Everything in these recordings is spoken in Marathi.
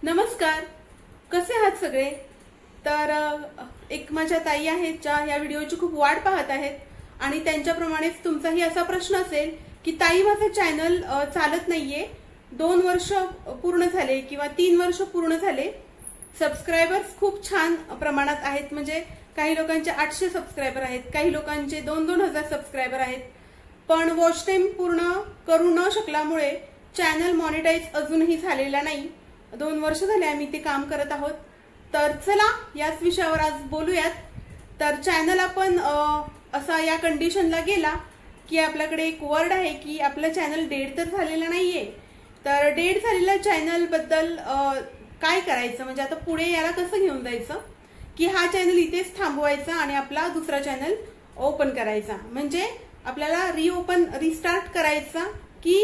नमस्कार, कसे आहात सगळे? तर एक माझ्या ताई आहेत ज्या या व्हिडिओची खूप वाट पाहत आहेत आणि त्यांच्याप्रमाणेच तुमचाही असा प्रश्न असेल की ताई माझं चॅनल चालत नाहीये, 2 वर्ष पूर्ण झाले किंवा 3 वर्ष पूर्ण झाले, सबस्क्रायबर्स खूप छान प्रमाणात आहेत, म्हणजे काही लोकांचे 800 सबस्क्रायबर आहेत, काही लोकांचे 2-2 हजार सबस्क्रायबर आहेत, पण वॉच टाइम पूर्ण करू न शकल्यामुळे चॅनल मॉनिटाईज अजूनही झालेला नाही। 2 वर्ष झाले आम्ही ते काम करत आहोत। तर चला याच विषयावर आज बोलूयात। तर चॅनल आपण असा या कंडिशनला गेला की आपल्याकडे एक वर्ड आहे की आपलं चॅनल डेड तर झालेलं नाहीये। तर डेड झालेल्या चॅनल बद्दल काय करायचं, म्हणजे आता पुढे याला कसं घेऊन जायचं की हा चॅनल इथेच थांबवायचा आणि आपला दुसरा चॅनल ओपन करायचा, म्हणजे आपल्याला रिस्टार्ट करायचा की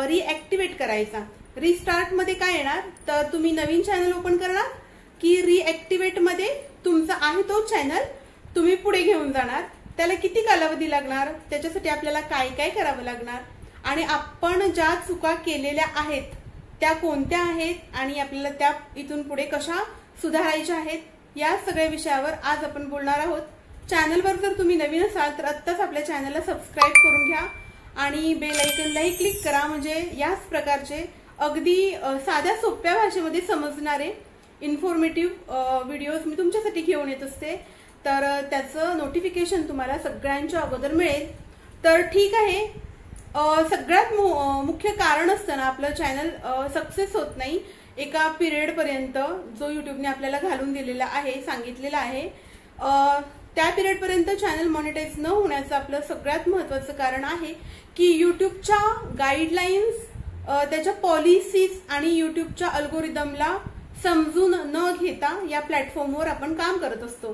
रिॲक्टिवेट करायचा। रिस्टार्ट मध्ये काय येणार, तर तुम्ही नवीन चॅनल ओपन करणार की रिॲक्टिवेट मध्ये तुमचा आहे तो चॅनल तुम्ही पुढे घेऊन जाणार। त्याला किती कालावधी लागणार, त्याच्यासाठी आपल्याला काय काय करावं लागणार आणि आपण ज्या चुका केलेल्या आहेत त्या कोणत्या आहेत आणि आपल्याला त्या इथून पुढे कशा सुधारायच्या आहेत, या सगळ्या विषयावर आज आपण बोलणार आहोत। चॅनलवर जर तुम्ही नवीन असाल तर आत्ताच आपल्या चॅनलला सबस्क्राईब करून घ्या आणि बेल आयकॉनलाही क्लिक करा, म्हणजे याच प्रकारचे अगदी साध्या सोप्या भाषेमध्ये समजणारे इन्फॉर्मेटिव्ह व्हिडिओज मी तुमच्यासाठी घेऊन येत असते। तर त्याचं नोटिफिकेशन तुम्हाला सगळ्यांच्या अगोदर मिळेल। तर ठीक आहे, सगळ्यात मुख्य कारण असतं ना आपलं चॅनल सक्सेस होत नाही एका पिरियड पर्यंत, जो युट्यूबने आपल्याला घालून दिलेला आहे, सांगितलेला आहे, त्या पिरियड पर्यंत चॅनल मॉनिटाईज न होण्याचं आपलं सगळ्यात महत्त्वाचं कारण आहे की युट्यूबच्या गाईडलाईन्स, त्याच्या पॉलिसीज आणि युट्यूबच्या अल्गोरिदमला समजून न घेता या प्लॅटफॉर्मवर आपण काम करत असतो।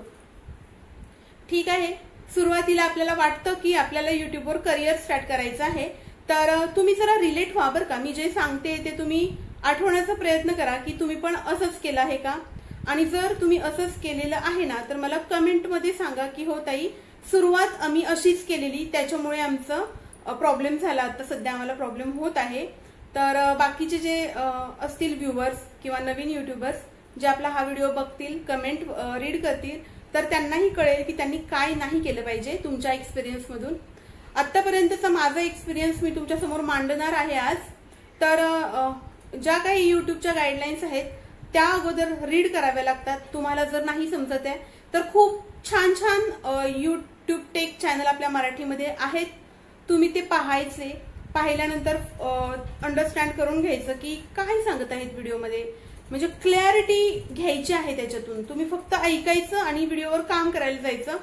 ठीक आहे, सुरुवातीला आपल्याला वाटतं की आपल्याला युट्यूबवर करिअर स्टार्ट करायचं आहे, तर तुम्ही जरा रिलेट व्हा बरं का, मी जे सांगते ते तुम्ही आठवण्याचा प्रयत्न करा की तुम्ही पण असंच केलं आहे का, आणि जर तुम्ही असंच केलेलं आहे ना तर मला कमेंटमध्ये सांगा की हो ताई, सुरुवात आम्ही अशीच केलेली, त्याच्यामुळे आमचं प्रॉब्लेम झाला, आता सध्या आम्हाला प्रॉब्लेम होत आहे। तर बाकीचे जे असतील व्ह्यूअर्स किंवा नवीन युट्यूबर्स जे आपला हा व्हिडिओ बघतील, कमेंट रीड करतील, तर त्यांनाही कळेल की त्यांनी काय नाही केलं पाहिजे तुमच्या एक्सपिरियन्स मधून। आतापर्यंतचा माझा एक्सपिरियन्स मी तुमच्या समोर मांडणार आहे आज। तर ज्या काही युट्यूबच्या गाईडलाईन्स आहेत त्या अगोदर रीड कराव्या लागतात। तुम्हाला जर नाही समजत आहे तर खूप छान छान युट्यूब टेक चॅनल आपल्या मराठीमध्ये आहेत, तुम्ही ते पाहायचे, पाहिल्यानंतर अंडरस्टँड करून घ्यायचं की काय सांगत आहेत व्हिडिओमध्ये, म्हणजे क्लॅरिटी घ्यायची आहे त्याच्यातून। तुम्ही फक्त ऐकायचं आणि व्हिडिओवर काम करायला जायचं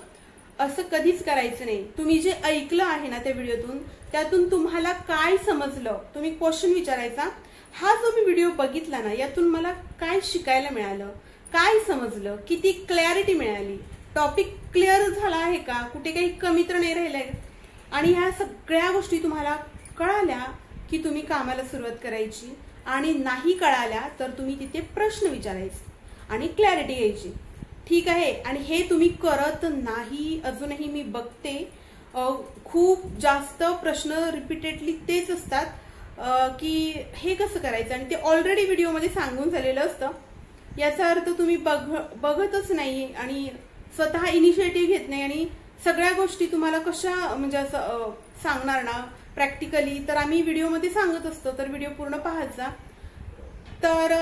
असं कधीच करायचं नाही। तुम्ही जे ऐकलं आहे ना त्या व्हिडिओतून, त्यातून तुम्हाला काय समजलं, तुम्ही क्वेश्चन विचारायचा, हा जो मी व्हिडिओ बघितला ना यातून मला काय शिकायला मिळालं, काय समजलं, किती क्लॅरिटी मिळाली, टॉपिक क्लिअर झाला आहे का, कुठे काही कमी तर नाही राहिलंय, आणि ह्या सगळ्या गोष्टी तुम्हाला कळाल्या की तुम्ही कामाला सुरुवात करायची, आणि नाही कळाल्या तर तुम्ही तिथे प्रश्न विचारायचे आणि क्लॅरिटी घ्यायची। ठीक आहे, आणि हे तुम्ही करत नाही अजूनही मी बघते, खूप जास्त प्रश्न रिपीटेडली तेच असतात की हे कसं करायचं, आणि ते ऑलरेडी व्हिडिओमध्ये सांगून झालेलं असतं। याचा अर्थ तुम्ही बघतच नाही आणि स्वतः इनिशिएटिव्ह घेत नाही, आणि सगळ्या गोष्टी तुम्हाला कशा म्हणजे असं सांगणार ना प्रॅक्टिकली, तर आम्ही व्हिडिओमध्ये सांगत असतो, तर व्हिडिओ पूर्ण पाहायचा। तर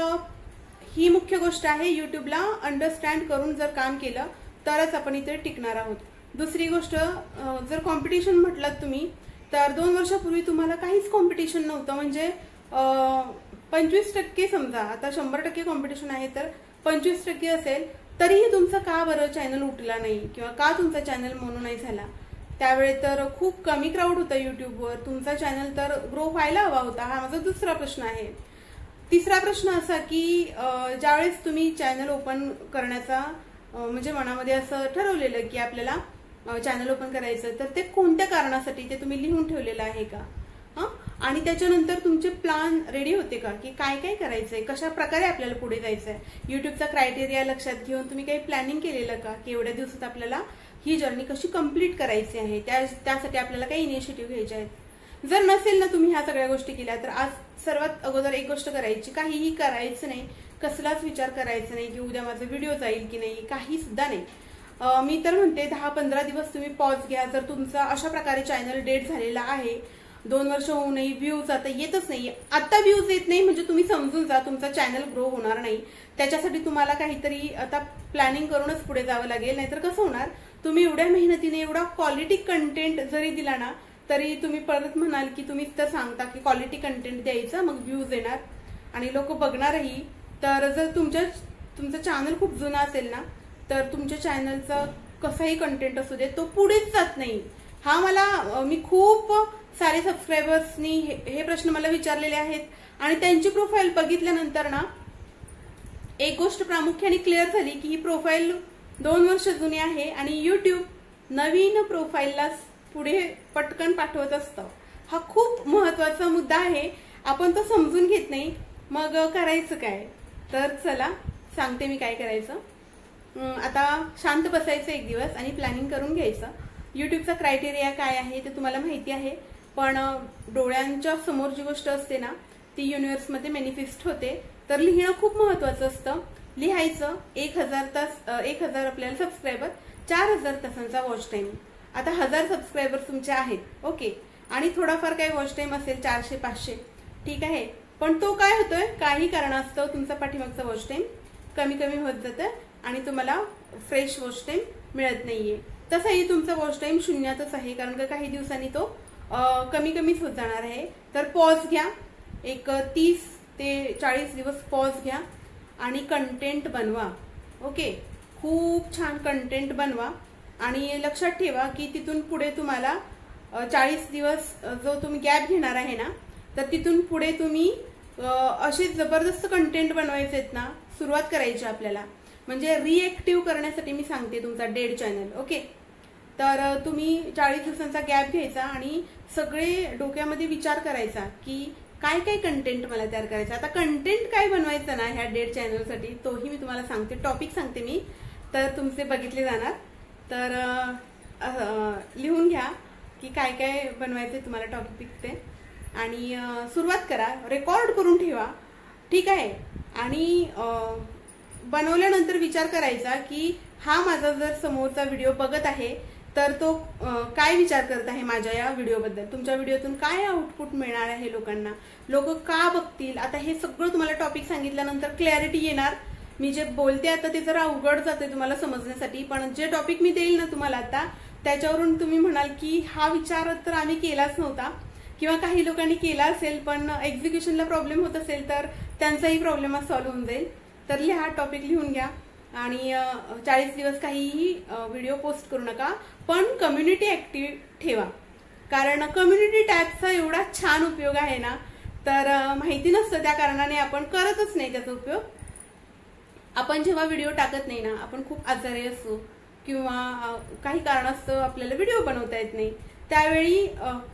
ही मुख्य गोष्ट आहे, युट्यूबला अंडरस्टँड करून जर काम केलं तरच आपण इथे टिकणार आहोत। दुसरी गोष्ट, जर कॉम्पिटिशन म्हटलं तुम्ही, तर 2 वर्षापूर्वी तुम्हाला काहीच कॉम्पिटिशन नव्हतं, म्हणजे 25% समजा, आता 100% कॉम्पिटिशन आहे तर 25% असेल, तरीही तुमचा का बरं चॅनल उठला नाही किंवा का तुमचा चॅनल मोनो नाही झाला। त्यावेळी तर खूप कमी क्राऊड होता युट्यूबवर, तुमचा चॅनल तर ग्रो व्हायला हवा होता, हा माझा दुसरा प्रश्न आहे। तिसरा प्रश्न असा की ज्यावेळेस तुम्ही चॅनल ओपन करण्याचा म्हणजे मनामध्ये असं ठरवलेलं की आपल्याला चॅनल ओपन करायचं, तर ते कोणत्या कारणासाठी ते तुम्ही लिहून ठेवलेलं आहे का, आणि त्याच्यानंतर तुमचे प्लान रेडी होते का की काय काय करायचंय, कशा प्रकारे आपल्याला पुढे जायचंय, युट्यूबचा क्रायटेरिया लक्षात घेऊन तुम्ही काही प्लॅनिंग केलेलं का की एवढ्या दिवसात आपल्याला ही जर्नी कशी कंप्लीट करायची आहे, त्यासाठी आपल्याला काही इनिशिएटिव्ह घ्यायचे आहेत। जर नसेल ना तुम्ही ह्या सगळ्या गोष्टी केल्या तर आज सर्वात अगोदर एक गोष्ट करायची, काहीही करायचं नाही, कसलाच विचार करायचा नाही की उद्या माझा व्हिडिओ जाईल की नाही, काही सुद्धा नाही. मी तर म्हणते 10-15 दिवस तुम्ही पॉज घ्या. जर तुमचा अशा प्रकारे चॅनल डेड झालेला आहे, 2 वर्ष होऊनही व्ह्यूज आता येतच नाही, आता व्ह्यूज येत नाही म्हणजे तुम्ही समजून जा तुमचा चॅनल ग्रो होणार नाही. त्याच्यासाठी तुम्हाला काहीतरी आता प्लॅनिंग करूनच पुढे जावं लागेल. नाहीतर कसं होणार, तुम्ही एवढ्या मेहनतीने एवढा क्वालिटी कंटेंट जरी दिला ना तरी तुम्ही परत म्हणाल की तुम्हीच तर सांगता की क्वालिटी कंटेंट द्यायचं, मग व्ह्यूज येणार आणि लोक बघणारही. तर जर तुमचं चॅनल खूप जुना असेल ना तर तुमच्या चॅनलचा कसाही कंटेंट असू दे तो पुढेच जात नाही. हा मी खूप सारे सबस्क्रायबर्सनी हे प्रश्न मला विचारलेले आहेत आणि त्यांची प्रोफाईल बघितल्यानंतर ना एक गोष्ट प्रामुख्याने क्लिअर झाली की ही प्रोफाईल 2 वर्ष जुनी आहे आणि युट्यूब नवीन प्रोफाईलला पुढे पटकन पाठवत असतं. हा खूप महत्वाचा मुद्दा आहे, आपण तो समजून घेत नाही. मग करायचं काय? तर चला सांगते मी काय करायचं. आता शांत बसायचं एक दिवस आणि प्लॅनिंग करून घ्यायचं. युट्यूबचा क्रायटेरिया काय आहे ते तुम्हाला माहिती आहे, पण डोळ्यांच्या समोर जी गोष्ट असते ना ती युनिव्हर्समध्ये मॅनिफेस्ट होते. तर लिहिणं खूप महत्वाचं असतं. लिहायचं. 1000 आपल्याला सबस्क्रायबर, 4000 तासांचा वॉच टाइम. आता 1000 सबस्क्रायबर तुमचे आहेत, ओके, आणि थोडाफार काही वॉच टाइम असेल 400-500, ठीक आहे. पण तो काय होतोय, काही कारणास्तव तुमचा पाठीमागचा वॉच टाइम कमी कमी होत जातं आणि तुम्हाला फ्रेश वॉच टाइम मिळत नाहीये. तसाही तुमचा वॉच टाइम शून्यातच आहे, कारण का काही दिवसांनी तो कमी कमीच होत जाणार आहे. तर पॉज घ्या, एक 30 ते 40 दिवस पॉज घ्या आणि कंटेंट बनवा. ओके, खूप छान कंटेंट बनवा आणि लक्षात ठेवा की तिथून पुढे तुम्हाला 40 दिवस जो तुम्ही गॅप घेणार आहे ना तर तिथून पुढे तुम्ही असे जबरदस्त कंटेंट बनवायचे आहेत ना, सुरुवात करायची आपल्याला. म्हणजे रिएक्टिव्ह करण्यासाठी मी सांगते तुमचा डेड चॅनल. ओके, तर तुम्ही 40 दिवसांचा गॅप घ्यायचा आणि सगळे डोक्यामध्ये विचार करायचा की काय काय कंटेंट मला तयार करायचं. आता कंटेंट काय बनवायचं ना ह्या डेड चॅनलसाठी तोही मी तुम्हाला सांगते. टॉपिक सांगते मी, तर तुमचे बघितले जाणार. तर लिहून घ्या की काय काय बनवायचे तुम्हाला टॉपिक ते आणि सुरुवात करा. रेकॉर्ड करून ठेवा, ठीक आहे. आणि बनवल्यानंतर विचार करायचा की हा माझा जर समोरचा व्हिडिओ बघत आहे तर तो काय विचार करत आहे माझ्या या व्हिडिओबद्दल, तुमच्या व्हिडिओतून काय आउटपुट मिळणार आहे लोकांना, लोक का बघतील. आता हे सगळं तुम्हाला टॉपिक सांगितल्यानंतर क्लॅरिटी येणार. मी जे बोलते आता ते जरा अवघड जाते तुम्हाला समजण्यासाठी, पण जे टॉपिक मी देईल ना तुम्हाला आता त्याच्यावरून तुम्ही म्हणाल की हा विचार तर आम्ही केलाच नव्हता, किंवा काही लोकांनी केला असेल पण एक्झिक्युशनला प्रॉब्लेम होत असेल तर त्यांचाही प्रॉब्लेम सॉल्व्ह होऊन जाईल. तर लिहा, टॉपिक लिहून घ्या आणि 40 दिवस काहीही व्हिडिओ पोस्ट करू नका, पण कम्युनिटी ऍक्टिव्ह ठेवा. कारण कम्युनिटी टॅबचा एवढा छान उपयोग आहे ना, तर माहिती नसतं त्या कारणाने आपण करतच नाही त्याचा उपयोग. आपण जेव्हा व्हिडिओ टाकत नाही ना, आपण खूप आजारी असतो किंवा काही कारणास्तव आपल्याला व्हिडिओ बनवता येत नाही, त्यावेळी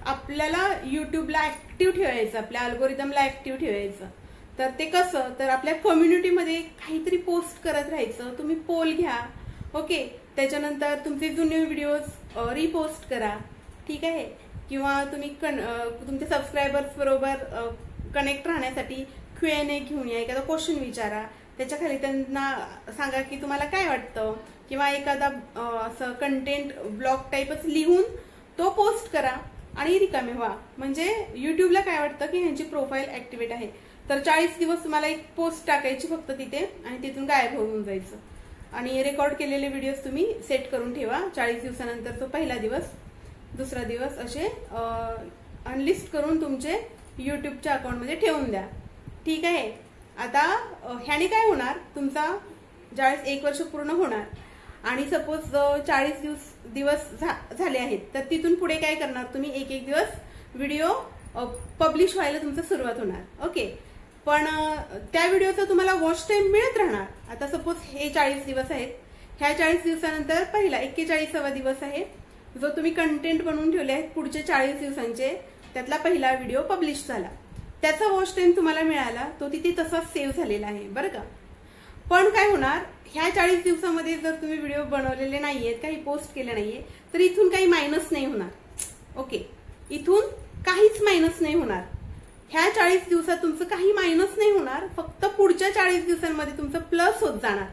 आपल्याला युट्यूबला ऍक्टिव्ह ठेवायचं, आपल्या अल्गोरिदमला ऍक्टिव्ह ठेवायचं. तर ते कसं, तर आपल्या कम्युनिटीमध्ये काहीतरी पोस्ट करत राहायचं. तुम्ही पोल घ्या, ओके, त्याच्यानंतर तुमचे जुने व्हिडिओज रिपोस्ट करा, ठीक आहे. किंवा तुम्ही तुमच्या सबस्क्रायबर्स बरोबर कनेक्ट राहण्यासाठी Q&A घेऊन या, एखादा क्वेश्चन विचारा, त्याच्या खाली त्यांना सांगा की तुम्हाला काय वाटतं, किंवा एखादा असं कंटेंट ब्लॉग टाईपच लिहून तो पोस्ट करा आणि रिकामे व्हा. म्हणजे युट्यूबला काय वाटतं की ह्यांची प्रोफाईल ऍक्टिव्हेट आहे. तर 40 दिवस तुम्हाला एक पोस्ट टाकायची फक्त तिथे आणि तिथून गायब होऊन जायचं. आणि रेकॉर्ड केलेले व्हिडिओज तुम्ही सेट करून ठेवा. 40 दिवसानंतर तो पहिला दिवस, दुसरा दिवस असे अनलिस्ट करून तुमचे युट्यूबच्या अकाउंटमध्ये ठेवून द्या, ठीक आहे. आता ह्याने काय होणार, तुमचा ज्यावेळेस 1 वर्ष पूर्ण होणार आणि सपोज 40 दिवस झाले आहेत तर तिथून पुढे काय करणार तुम्ही, एक दिवस व्हिडिओ पब्लिश व्हायला तुमचं सुरुवात होणार. ओके, पण त्या व्हिडिओचा तुम्हाला वॉच टाइम मिळत राहणार. आता सपोज हे 40 दिवस आहेत, ह्या 40 दिवसानंतर पहिला 41वा दिवस आहे जो तुम्ही कंटेंट बनवून ठेवले आहेत पुढचे 40 दिवसांचे, त्यातला पहिला व्हिडिओ पब्लिश झाला, त्याचा वॉच टाइम तुम्हाला मिळाला, तो तिथे तसाच सेव्ह झालेला आहे, बरं का. पण काय होणार, ह्या 40 दिवसामध्ये जर तुम्ही व्हिडिओ बनवलेले नाहीयेत, काही पोस्ट केले नाहीये, तर इथून काही मायनस नाही होणार. ओके, इथून काहीच मायनस नाही होणार. ह्या 40 दिवसात तुमचं काही मायनस नाही होणार, फक्त पुढच्या 40 दिवसांमध्ये तुमचं प्लस होत जाणार.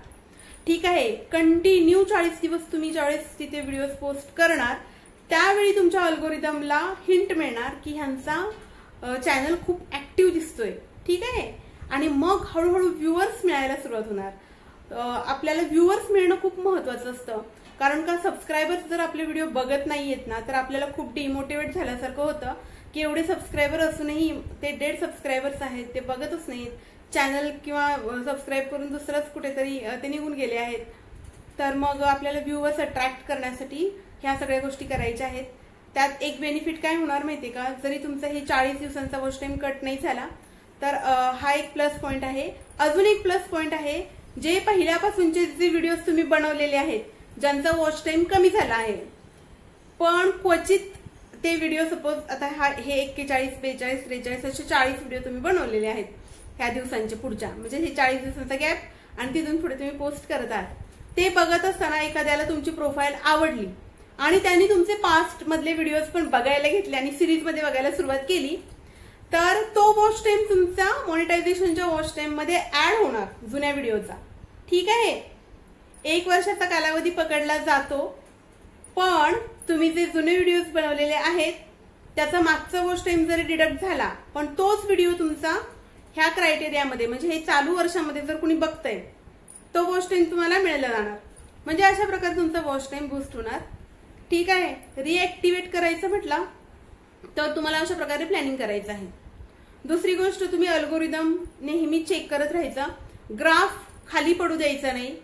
ठीक आहे. कंटिन्यू 40 दिवस तुम्ही ज्यावेळेस तिथे व्हिडिओज पोस्ट करणार त्यावेळी तुमच्या अल्गोरिदमला हिंट मिळणार की ह्यांचा चॅनल खूप ऍक्टिव्ह दिसतोय. ठीक आहे. आणि मग हळूहळू व्ह्युअर्स मिळायला सुरुवात होणार. आपल्याला व्ह्युअर्स मिळणं खूप महत्वाचं असतं, कारण का सबस्क्रायबर्स जर आपले व्हिडिओ बघत नाहीयेत ना तर आपल्याला खूप डिमोटिवेट झाल्यासारखं होतं की एवढे सबस्क्रायबर असूनही ते डेड सबस्क्रायबर्स आहेत, ते बघतच नाहीत चॅनल किंवा सबस्क्राईब करून दुसरंच कुठेतरी ते निघून गेले आहेत. तर मग आपल्याला व्ह्युअर्स अट्रॅक्ट करण्यासाठी ह्या सगळ्या गोष्टी करायच्या आहेत. त्यात एक बेनिफिट काय होणार माहितीये का, जरी तुमचा हे 40 दिवसांचा वॉच टाइम कट नाही झाला तर हा एक प्लस पॉइंट आहे. अजून एक प्लस पॉइंट आहे, जे पहिल्यापासूनचे जे व्हिडिओज तुम्ही बनवलेले आहेत ज्यांचा वॉच टाइम कमी झाला आहे पण क्वचित ते व्हिडिओ सपोज आता हे 41, 42, 43 असे 40 व्हिडिओ तुम्ही बनवलेले आहेत ह्या दिवसांचे पुढच्या, म्हणजे हे 40 दिवसांचा गॅप आणि तिथून पुढे तुम्ही पोस्ट करत आहात. ते बघत असताना एखाद्याला तुमची प्रोफाईल आवडली आणि त्यांनी तुमचे पास्ट मधले व्हिडिओज पण बघायला घेतले आणि सिरीज मध्ये बघायला सुरुवात केली तर तो वॉच टाइम तुमचा मॉनिटायझेशनच्या वॉच टाइम मध्ये ऍड होणार जुन्या व्हिडिओचा. ठीक आहे. 1 वर्षाचा कालावधी पकडला जातो, पण तुम्ही जे जुने व्हिडिओज बनवलेले आहेत त्याचा मागचा वॉच टाइम जरी डिडक्ट झाला पण तोच व्हिडिओ तुमचा ह्या क्रायटेरियामध्ये म्हणजे हे चालू वर्षामध्ये जर कुणी बघतंय तो वॉच टाइम तुम्हाला मिळाला जाणार. म्हणजे अशा प्रकारे तुमचा वॉच टाइम बूस्ट होणार. ठीक आहे. रिएक्टिवेट करायचं म्हटलं तर तुम्हाला अशा प्रकारे प्लॅनिंग करायचं आहे. दुसरी गोष्ट, तुम्ही अल्गोरिदम नेहमी चेक करत राहायचा, ग्राफ खाली पडू द्यायचा नाही.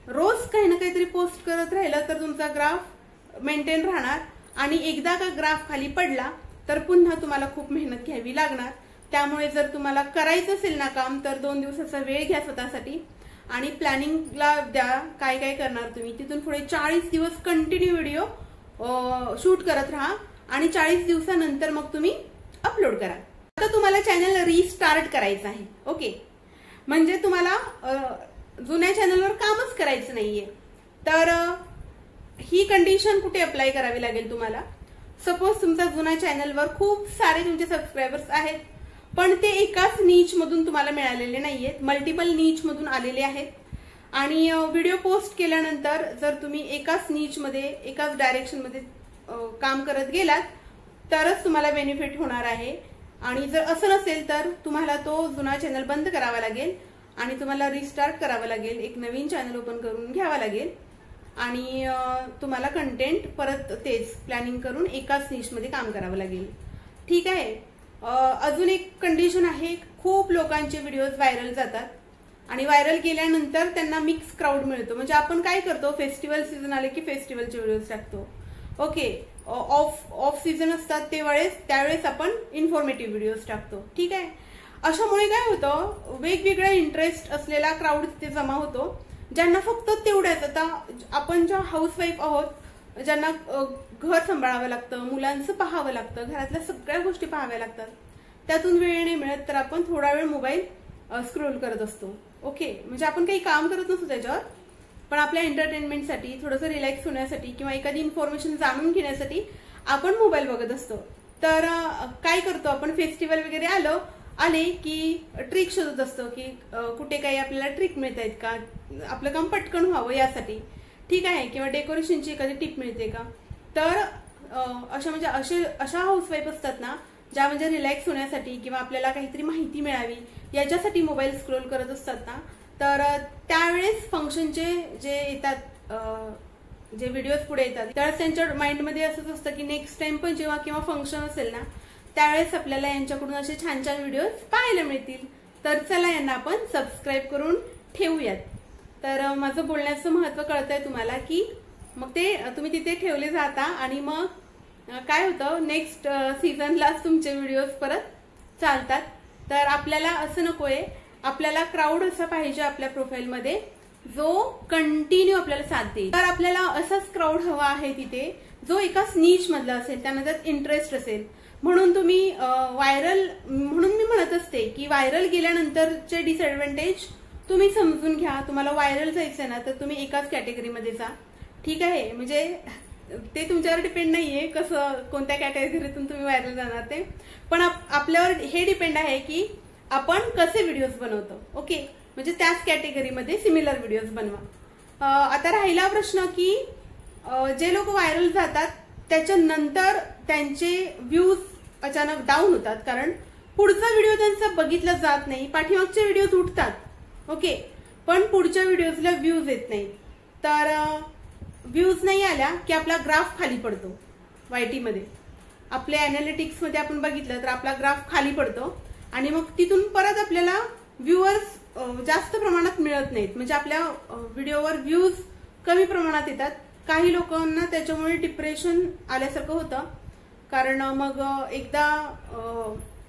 रोज काही ना काहीतरी पोस्ट करत राहिलं तर तुमचा ग्राफ मेंटेन राहणार आणि एकदा का ग्राफ खाली पडला तर पुन्हा तुम्हाला खूप मेहनत घ्यावी लागणार. त्यामुळे जर तुम्हाला करायचं असेल ना काम तर 2 दिवसाचा वेळ घ्या स्वतःसाठी आणि प्लॅनिंगला द्या काय काय करणार तुम्ही. तिथून पुढे 40 दिवस कंटिन्यू व्हिडिओ शूट करत राहा आणि 40 दिवसानंतर मग तुम्ही अपलोड करा. आता तुम्हाला चॅनल रिस्टार्ट करायचं आहे. ओके. म्हणजे तुम्हाला जुन्या चॅनलवर कामच करायचं नाहीये. तर ही कंडिशन कुठे अप्लाय करावी लागेल तुम्हाला. सपोज तुमचा जुन्या चॅनलवर खूप सारे तुमचे सबस्क्रायबर्स आहेत पण ते एकाच नीच मधून तुम्हाला मिळालेले नाहीयेत, मल्टिपल नीच मधून आलेले आहेत आणि व्हिडिओ पोस्ट केल्यानंतर जर तुम्ही एकाच नीच मध्ये एकाच डायरेक्शन मध्ये काम करत गेलात तरच तुम्हाला बेनिफिट होणार आहे. आणि जर असं नसेल तर तुम्हाला तो जुना चॅनल बंद करावा लागेल आणि तुम्हाला रिस्टार्ट करावं लागेल, एक नवीन चॅनल ओपन करून घ्यावा लागेल आणि तुम्हाला कंटेंट परत तेच प्लॅनिंग करून एकाच निश मध्ये काम करावं लागेल. ठीक आहे. अजून एक कंडिशन आहे, खूप लोकांचे व्हिडिओज व्हायरल जातात आणि व्हायरल केल्यानंतर त्यांना मिक्स क्राऊड मिळतो. म्हणजे आपण काय करतो, फेस्टिवल सीझन आले की फेस्टिवलचे व्हिडिओज टाकतो. ओके. ऑफ सीझन असतात त्यावेळेस आपण इन्फॉर्मेटिव्ह व्हिडिओज टाकतो. ठीक आहे. अशामुळे काय होतं, वेगवेगळा इंटरेस्ट असलेला क्राऊड तिथे जमा होतो ज्यांना फक्त तेवढ्याच. आता आपण ज्या हाऊसवाईफ आहोत ज्यांना घर सांभाळावं लागतं, मुलांचं पाहावं लागतं, घरातल्या सगळ्या गोष्टी पाहाव्या लागतात, त्यातून वेळ नाही मिळत तर आपण थोडा वेळ मोबाईल स्क्रोल करत असतो. ओके. म्हणजे आपण काही काम करत नसतो त्याच्यावर, पण आपल्या एंटरटेनमेंटसाठी, थोडंसं रिलॅक्स होण्यासाठी किंवा एखादी इन्फॉर्मेशन जाणून घेण्यासाठी आपण मोबाईल बघत असतो. तर काय करतो आपण, फेस्टिवल वगैरे आले की ट्रिक शोधत असतो की कुठे काही आपल्याला ट्रिक मिळत आहेत का, आपलं काम पटकन व्हावं यासाठी. ठीक आहे. किंवा डेकोरेशनची एखादी टिप मिळते का. तर अशा हाऊसवाईफ असतात ना ज्या म्हणजे रिलॅक्स होण्यासाठी किंवा आपल्याला काहीतरी माहिती मिळावी याच्यासाठी मोबाईल स्क्रोल करत असतात ना, तर त्यावेळेस फंक्शनचे जे येतात, जे व्हिडिओज पुढे येतात त्यावेळेस त्यांच्या माइंडमध्ये असंच असतं की नेक्स्ट टाइम पण जेव्हा किंवा फंक्शन असेल ना त्यावेळेस आपल्याला यांच्याकडून असे छान छान व्हिडिओज पाहायला मिळतील. तर चला यांना आपण सबस्क्राईब करून ठेवूयात. तर माझं बोलण्याचं महत्व कळतंय तुम्हाला की मग ते तुम्ही तिथे ठेवले जाता आणि मग काय होतं, नेक्स्ट सीझनलाच तुमचे व्हिडिओज परत चालतात. तर आपल्याला असं नकोय, आपल्याला क्राऊड असा पाहिजे आपल्या प्रोफाईलमध्ये जो कंटिन्यू आपल्याला साथ देईल. तर आपल्याला असाच क्राऊड हवा आहे तिथे जो एकाच नीच मधला असेल, त्यांना त्यात इंटरेस्ट असेल. म्हणून तुम्ही म्हणून मी म्हणत असते की व्हायरल गेल्यानंतरचे डिसएडव्हान्टेज तुम्ही समजून घ्या. तुम्हाला व्हायरल जायचंय ना तर तुम्ही एकाच कॅटेगरीमध्ये जा. ठीक आहे. म्हणजे ते तुमच्यावर डिपेंड नाहीये कसं कोणत्या कॅटेगरीतून तुम्ही व्हायरल जाणार ते, पण आपल्यावर हे डिपेंड आहे की आपण कसे व्हिडिओज बनवतो. ओके, म्हणजे त्याच कॅटेगरीमध्ये सिमिलर व्हिडिओज बनवा. आता राहिला प्रश्न की जे लोक व्हायरल जातात त्याच्यानंतर त्यांचे व्ह्यूज अचानक डाऊन होतात, कारण पुढचा व्हिडिओ त्यांचा बघितला जात नाही. पाठीमागचे व्हिडिओज उठतात, ओके, पण पुढच्या व्हिडिओजला व्ह्यूज येत नाही. तर व्ह्यूज नाही आल्या की आपला ग्राफ खाली पडतो. YT मध्ये आपल्या अॅनालिटिक्स मध्ये आपण बघितलं तर आपला ग्राफ खाली पडतो आणि मग तिथून परत आपल्याला व्ह्यूअर्स जास्त प्रमाणात मिळत नाहीत. म्हणजे आपल्या व्हिडिओवर व्ह्यूज कमी प्रमाणात येतात. काही लोकांना त्याच्यामुळे डिप्रेशन आल्यासारखं होतं, कारण मग एकदा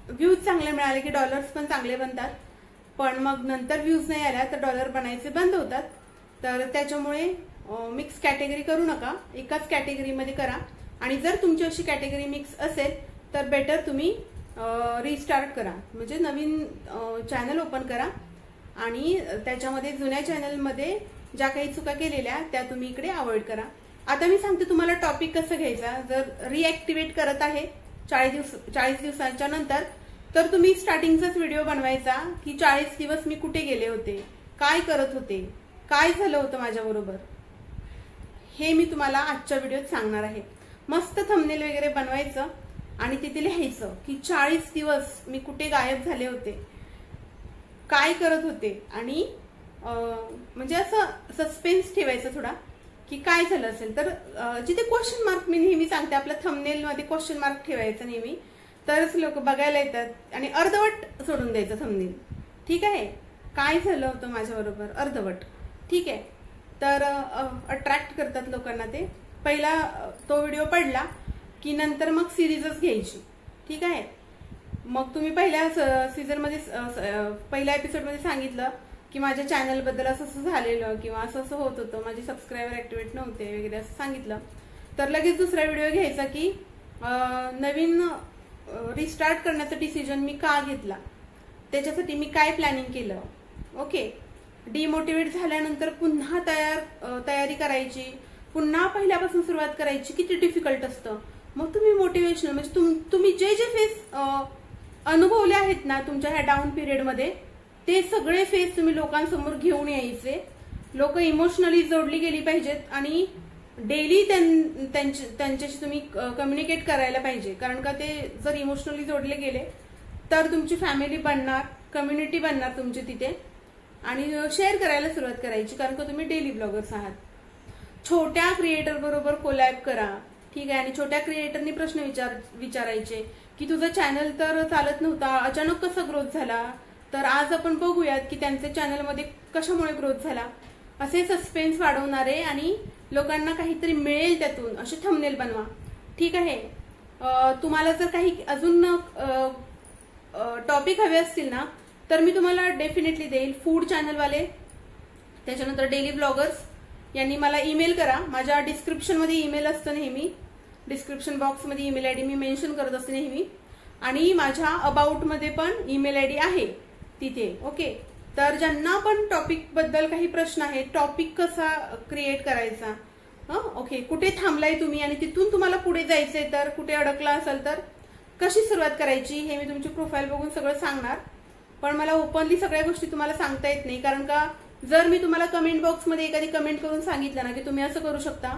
व्ह्यूज चांगले मिळाले की डॉलर्स पण चांगले बनतात, पण मग नंतर व्ह्यूज नाही आल्या तर डॉलर बनायचे बंद होतात. तर त्याच्यामुळे मिक्स कॅटेगरी करू नका, एकाच कॅटेगरीमध्ये करा. आणि जर तुमची अशी कॅटेगरी मिक्स असेल तर बेटर तुम्ही रिस्टार्ट करा, म्हणजे नवीन चॅनल ओपन करा आणि त्याच्यामध्ये जुन्या चॅनलमध्ये ज्या काही चुका केलेल्या त्या तुम्ही इकडे अवॉइड करा. आता मी सांगते तुम्हाला टॉपिक कसं घ्यायचा. जर रिॲक्टिव्हेट करत आहे 40 दिवसांच्या नंतर, तर तुम्ही स्टार्टिंगचाच व्हिडिओ बनवायचा की 40 दिवस मी कुठे गेले होते, काय करत होते, काय झालं होतं माझ्याबरोबर, हे मी तुम्हाला आजच्या व्हिडिओत सांगणार आहे. मस्त थंबनेल वगैरे बनवायचं आणि तिथे लिहायचं की 40 दिवस मी कुठे गायब झाले होते, काय करत होते, आणि म्हणजे असं सस्पेन्स ठेवायचं थोडा की काय झालं असेल. तर जिथे क्वेश्चन मार्क, मी नेहमी सांगते आपल्या थंबनेल मध्ये क्वेश्चन मार्क ठेवायचं नेहमी, तरच लोक बघायला येतात. आणि अर्धवट सोडून द्यायचं थंबनेल, ठीक आहे. काय झालं होतं माझ्याबरोबर अर्धवट, ठीक आहे. तर अट्रॅक्ट करतात लोकांना ते. पहिला तो व्हिडिओ पडला की नंतर मग सिरीजच घ्यायची, ठीक आहे. मग तुम्ही पहिल्या सीझनमध्ये पहिल्या एपिसोडमध्ये सांगितलं की माझ्या चॅनलबद्दल असं असं झालेलं किंवा असं असं होत होतं, माझे सबस्क्रायबर ऍक्टिव्हेट नव्हते वगैरे असं सांगितलं, तर लगेच दुसरा व्हिडिओ घ्यायचा की नवीन रिस्टार्ट करण्याचा डिसिजन मी का घेतला, त्याच्यासाठी मी काय प्लॅनिंग केलं. ओके, डिमोटिवेट झाल्यानंतर पुन्हा तयारी करायची, पुन्हा पहिल्यापासून सुरुवात करायची, किती डिफिकल्ट असतं. मग तुम्ही मोटिवेशनल, म्हणजे तुम्ही जे जे फेस अनुभवले आहेत ना तुमच्या ह्या डाऊन पिरियडमध्ये, ते सगळे फेस तुम्ही लोकांसमोर घेऊन यायचे. लोक इमोशनली जोडली गेली पाहिजेत आणि डेली त्यांच्याशी तुम्ही कम्युनिकेट करायला पाहिजे. कारण का ते जर इमोशनली जोडले गेले तर तुमची फॅमिली बनणार, कम्युनिटी बनणार तुमची तिथे, आणि शेअर करायला सुरुवात करायची, कारण का तुम्ही डेली ब्लॉगर्स आहात. छोट्या क्रिएटर बरोबर कोलॅब करा, ठीक आहे. आणि छोट्या क्रिएटरनी प्रश्न विचारायचे की तुझं चॅनल तर चालत नव्हता, अचानक कसा ग्रोथ झाला, तर आज आपण बघूयात की त्यांच्या चॅनलमध्ये कशामुळे ग्रोथ झाला. असे सस्पेन्स वाढवणारे आणि लोकांना काहीतरी मिळेल त्यातून असे थंबनेल बनवा, ठीक आहे. तुम्हाला जर काही अजून टॉपिक हवे असतील ना तर मी तुम्हाला डेफिनेटली देईल. फूड चॅनलवाले, त्याच्यानंतर डेली ब्लॉगर्स यांनी मला ईमेल करा. माझ्या डिस्क्रिप्शनमध्ये ईमेल असतं नेहमी, डिस्क्रिप्शन बॉक्समध्ये ईमेल आयडी मी मेन्शन करत असते नेहमी, आणि माझ्या अबाउटमध्ये पण ईमेल आयडी आहे तिथे. ओके, तर ज्यांना पण टॉपिक बद्दल काही प्रश्न आहेत, टॉपिक कसा क्रिएट करायचा, ओके, कुठे थांबलाय तुम्ही आणि तिथून तुम्हाला पुढे जायचंय, तर कुठे अडकला असेल तर कशी सुरुवात करायची, हे मी तुमची प्रोफाईल बघून सगळं सांगणार. पण मला ओपनली सगळ्या गोष्टी तुम्हाला सांगता येत नाही, कारण का जर मी तुम्हाला कमेंट बॉक्समध्ये एखादी कमेंट करून सांगितलं ना की तुम्ही असं करू शकता,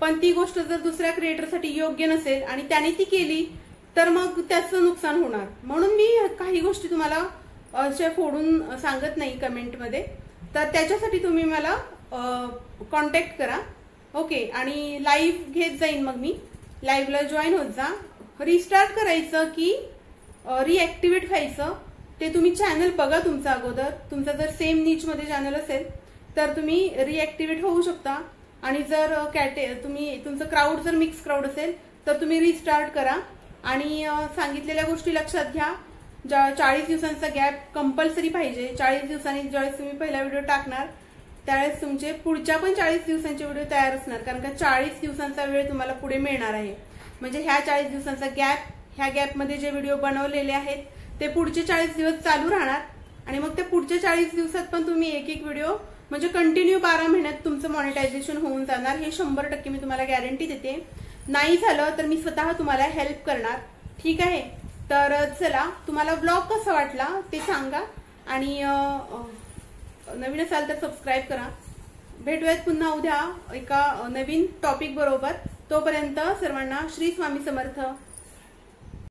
पण ती गोष्ट जर दुसऱ्या क्रिएटरसाठी योग्य नसेल आणि त्याने ती केली तर मग त्याचं नुकसान होणार. म्हणून मी काही गोष्टी तुम्हाला अशा फोडून सांगत नाही कमेंटमध्ये. तर त्याच्यासाठी तुम्ही मला कॉन्टॅक्ट करा, ओके. आणि लाईव्ह घेत जाईन, मग मी लाईव्हला जॉईन होत जा. रिस्टार्ट करायचं की रिॲक्टिव्हेट व्हायचं ते तुम्ही चॅनल बघा तुमचा अगोदर. तुमचा जर सेम नीच मध्ये चॅनल असेल तर तुम्ही रिॲक्टिव्हेट होऊ शकता, आणि जर तुमचं क्राऊड जर मिक्स क्राऊड असेल तर तुम्ही रिस्टार्ट करा. आणि सांगितलेल्या गोष्टी लक्षात घ्या. 40 दिवसांचा गॅप कंपल्सरी पाहिजे. 40 दिवसांनी ज्यावेळेस तुम्ही पहिला व्हिडिओ टाकणार त्यावेळेस तुमचे पुढच्या पण 40 दिवसांचे व्हिडिओ तयार असणार, कारण का 40 दिवसांचा वेळ तुम्हाला पुढे मिळणार आहे. म्हणजे ह्या 40 दिवसांचा गॅप, ह्या गॅपमध्ये जे व्हिडिओ बनवलेले आहेत ते पुढचे 40 दिवस चालू राहणार, आणि मग त्या पुढच्या 40 दिवसात पण तुम्ही एक एक व्हिडिओ म्हणजे कंटिन्यू 12 महिन्यात तुमचं मॉनिटायझेशन होऊन जाणार, हे 100% मी तुम्हाला गॅरंटी देते। नाही झालं तर मी स्वतः तुम्हाला हेल्प करणार, ठीक आहे। तर चला, तुम्हाला ब्लॉग कसा वाटला ते सांगा आणि नवीन असाल तर सबस्क्राईब करा। भेटूयात पुन्हा उद्या एका नवीन टॉपिक बरोबर। तोपर्यंत सर्वांना श्री स्वामी समर्थ।